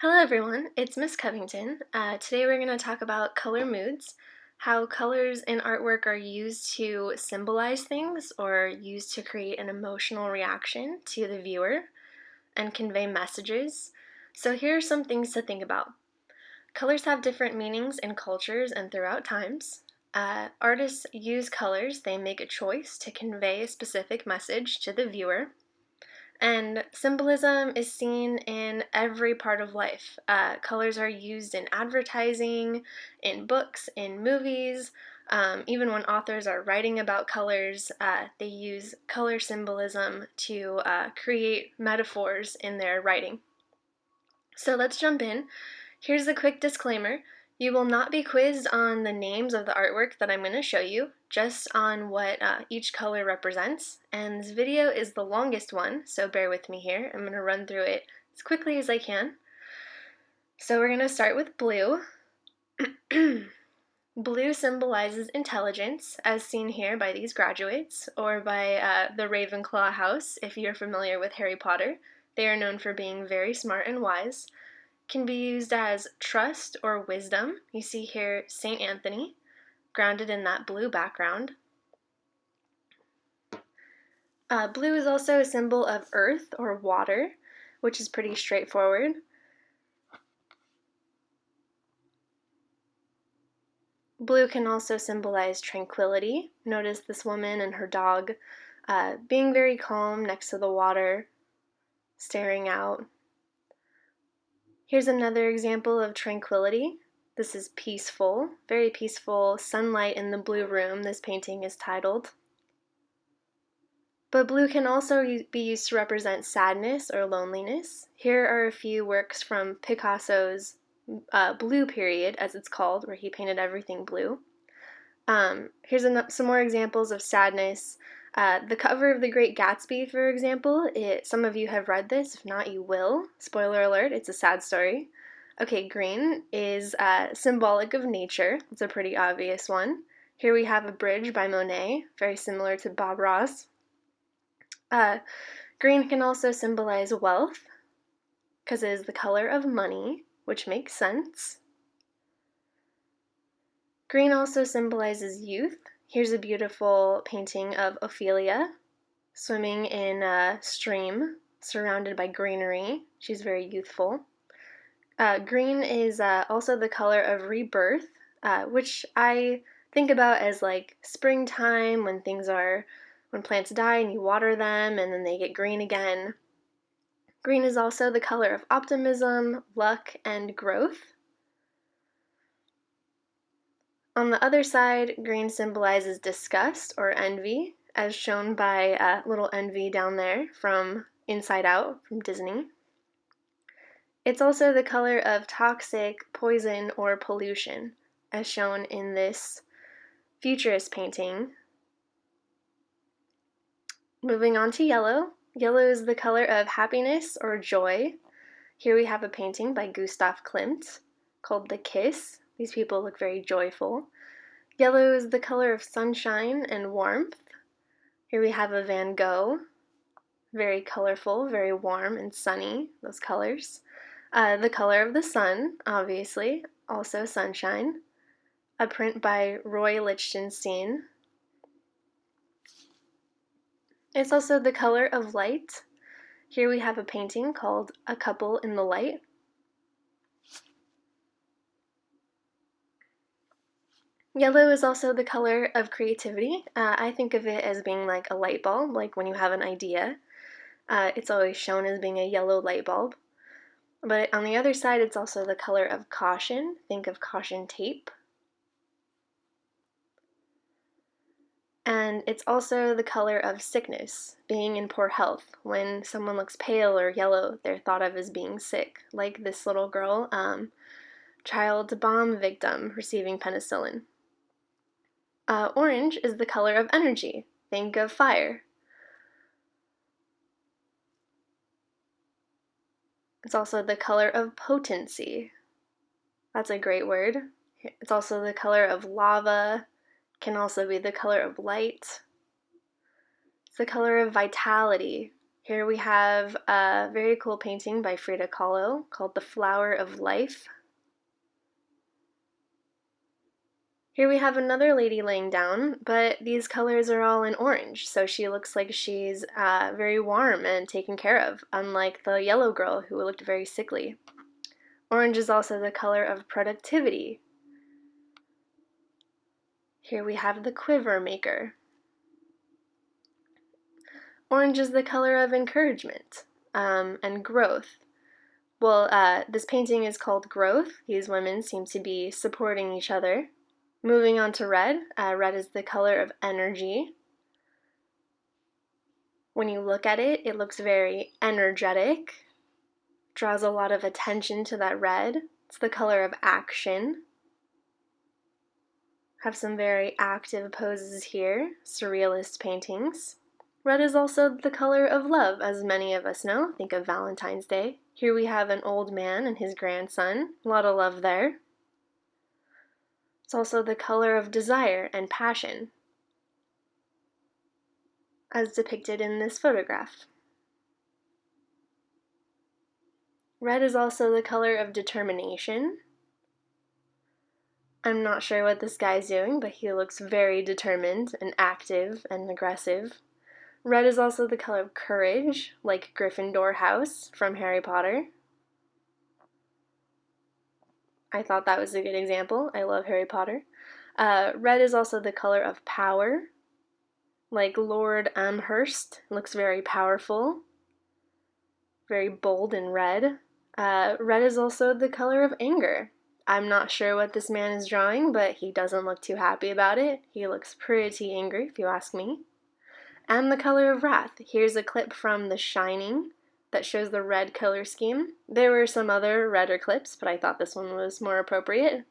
Hello everyone, it's Miss Covington. Today we're going to talk about color moods, how colors in artwork are used to symbolize things or used to create an emotional reaction to the viewer and convey messages. So here are some things to think about. Colors have different meanings in cultures and throughout times. Artists use colors, they make a choice to convey a specific message to the viewer. And symbolism is seen in every part of life. Colors are used in advertising, in books, in movies. Even when authors are writing about colors, they use color symbolism to create metaphors in their writing. So let's jump in. Here's a quick disclaimer. You will not be quizzed on the names of the artwork that I'm going to show you, just on what each color represents. And this video is the longest one, so bear with me here. I'm going to run through it as quickly as I can. So we're going to start with blue. Blue symbolizes intelligence, as seen here by these graduates, or by the Ravenclaw house, if you're familiar with Harry Potter. They are known for being very smart and wise. Can be used as trust or wisdom. You see here St. Anthony, grounded in that blue background. Blue is also a symbol of earth or water, which is pretty straightforward. Blue can also symbolize tranquility. Notice this woman and her dog being very calm next to the water, staring out. Here's another example of tranquility. This is peaceful, very peaceful, sunlight in the blue room. This painting is titled. But blue can also be used to represent sadness or loneliness. Here are a few works from Picasso's blue period, as it's called, where he painted everything blue. Here's some more examples of sadness. The cover of The Great Gatsby, for example, some of you have read this. If not, you will. Spoiler alert, it's a sad story. Okay, green is symbolic of nature. It's a pretty obvious one. Here we have a bridge by Monet, very similar to Bob Ross. Green can also symbolize wealth, because it is the color of money, which makes sense. Green also symbolizes youth. Here's a beautiful painting of Ophelia swimming in a stream surrounded by greenery. She's very youthful. Green is also the color of rebirth, which I think about as like springtime when plants die and you water them and then they get green again. Green is also the color of optimism, luck, and growth. On the other side, green symbolizes disgust or envy, as shown by little Envy down there from Inside Out from Disney. It's also the color of toxic, poison, or pollution, as shown in this futurist painting. Moving on to yellow. Yellow is the color of happiness or joy. Here we have a painting by Gustav Klimt called The Kiss. These people look very joyful. Yellow is the color of sunshine and warmth. Here we have a Van Gogh. Very colorful, very warm and sunny, those colors. The color of the sun, obviously, also sunshine. A print by Roy Lichtenstein. It's also the color of light. Here we have a painting called A Couple in the Light. Yellow is also the color of creativity. I think of it as being like a light bulb, like when you have an idea. It's always shown as being a yellow light bulb. But on the other side, it's also the color of caution. Think of caution tape. And it's also the color of sickness, being in poor health. When someone looks pale or yellow, they're thought of as being sick, like this little girl, child bomb victim receiving penicillin. Orange is the color of energy. Think of fire. It's also the color of potency. That's a great word. It's also the color of lava. Can also be the color of light. It's the color of vitality. Here we have a very cool painting by Frida Kahlo called The Flower of Life. Here we have another lady laying down, but these colors are all in orange, so she looks like she's very warm and taken care of, unlike the yellow girl who looked very sickly. Orange is also the color of productivity. Here we have the quiver maker. Orange is the color of encouragement and growth. Well, this painting is called Growth. These women seem to be supporting each other. Moving on to red. Red is the color of energy. When you look at it, it looks very energetic. Draws a lot of attention to that red. It's the color of action. Have some very active poses here, surrealist paintings. Red is also the color of love, as many of us know. Think of Valentine's Day. Here we have an old man and his grandson. A lot of love there. It's also the color of desire and passion, as depicted in this photograph. Red is also the color of determination. I'm not sure what this guy's doing, but he looks very determined and active and aggressive. Red is also the color of courage, like Gryffindor House from Harry Potter. I thought that was a good example. I love Harry Potter. Red is also the color of power, like Lord Amherst. Looks very powerful, very bold and red. Red is also the color of anger. I'm not sure what this man is drawing, but he doesn't look too happy about it. He looks pretty angry, if you ask me. And the color of wrath. Here's a clip from The Shining that shows the red color scheme. There were some other redder clips, but I thought this one was more appropriate.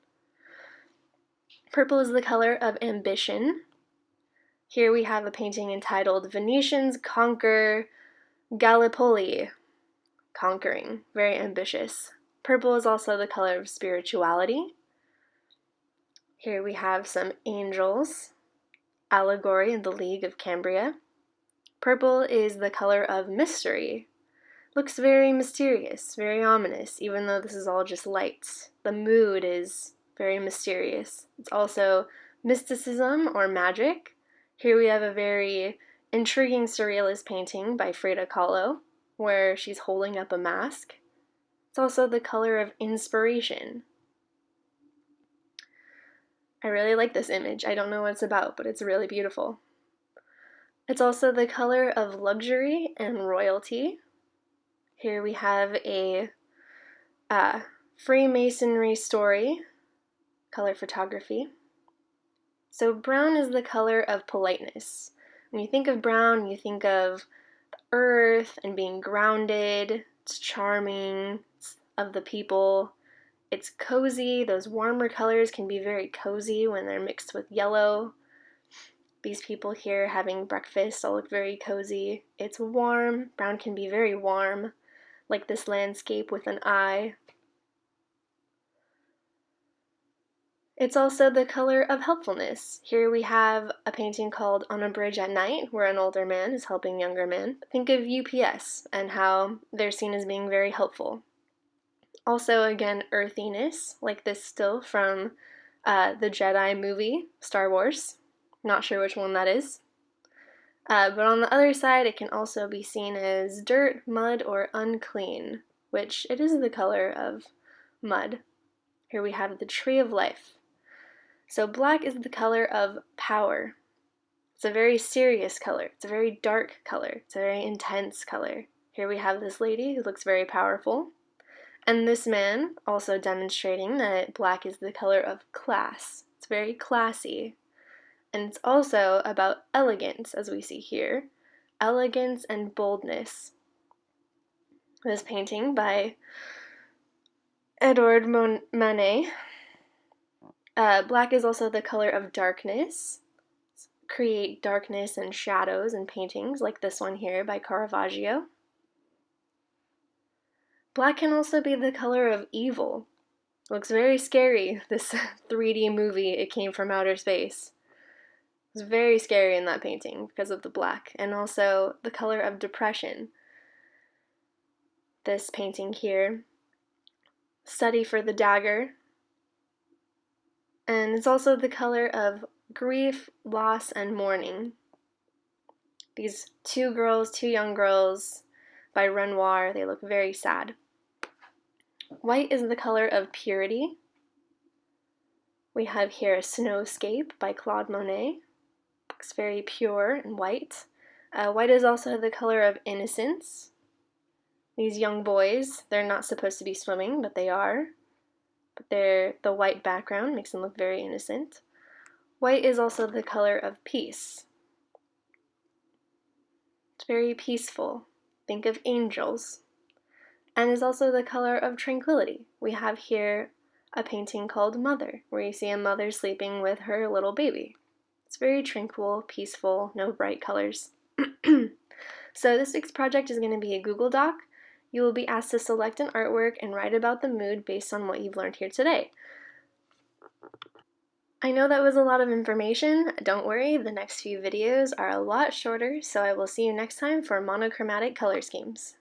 Purple is the color of ambition. Here we have a painting entitled Venetians Conquer Gallipoli. Conquering, very ambitious. Purple is also the color of spirituality. Here we have some angels, allegory in the League of Cambria. Purple is the color of mystery. Looks very mysterious, very ominous, even though this is all just lights. The mood is very mysterious. It's also mysticism or magic. Here we have a very intriguing surrealist painting by Frida Kahlo, where she's holding up a mask. It's also the color of inspiration. I really like this image. I don't know what it's about, but it's really beautiful. It's also the color of luxury and royalty. Here we have a Freemasonry story, color photography. So brown is the color of politeness. When you think of brown, you think of the earth and being grounded. It's charming, it's of the people. It's cozy. Those warmer colors can be very cozy when they're mixed with yellow. These people here having breakfast all look very cozy. It's warm. Brown can be very warm, like this landscape with an eye. It's also the color of helpfulness. Here we have a painting called On a Bridge at Night, where an older man is helping younger men. Think of UPS and how they're seen as being very helpful. Also, again, earthiness, like this still from the Jedi movie, Star Wars. Not sure which one that is. But on the other side, it can also be seen as dirt, mud, or unclean, which it is the color of mud. Here we have the Tree of Life. So black is the color of power. It's a very serious color. It's a very dark color. It's a very intense color. Here we have this lady who looks very powerful. And this man also demonstrating that black is the color of class. It's very classy. And it's also about elegance, as we see here. Elegance and boldness. This painting by Edouard Manet. Black is also the color of darkness. Create darkness and shadows in paintings, like this one here by Caravaggio. Black can also be the color of evil. It looks very scary, this 3D movie, It Came from Outer Space. It was very scary in that painting because of the black, and also the color of depression. this painting here, Study for the Dagger. And it's also the color of grief, loss, and mourning. These two young girls by Renoir, they look very sad. White is the color of purity. We have here a Snowscape by Claude Monet. Looks very pure and white. White is also the color of innocence. These young boys, they're not supposed to be swimming, but they are. But the white background makes them look very innocent. White is also the color of peace. It's very peaceful. Think of angels. And is also the color of tranquility. We have here a painting called Mother, where you see a mother sleeping with her little baby. It's very tranquil, peaceful, no bright colors. So this week's project is going to be a Google Doc. You will be asked to select an artwork and write about the mood based on what you've learned here today. I know that was a lot of information. Don't worry, the next few videos are a lot shorter, so I will see you next time for monochromatic color schemes.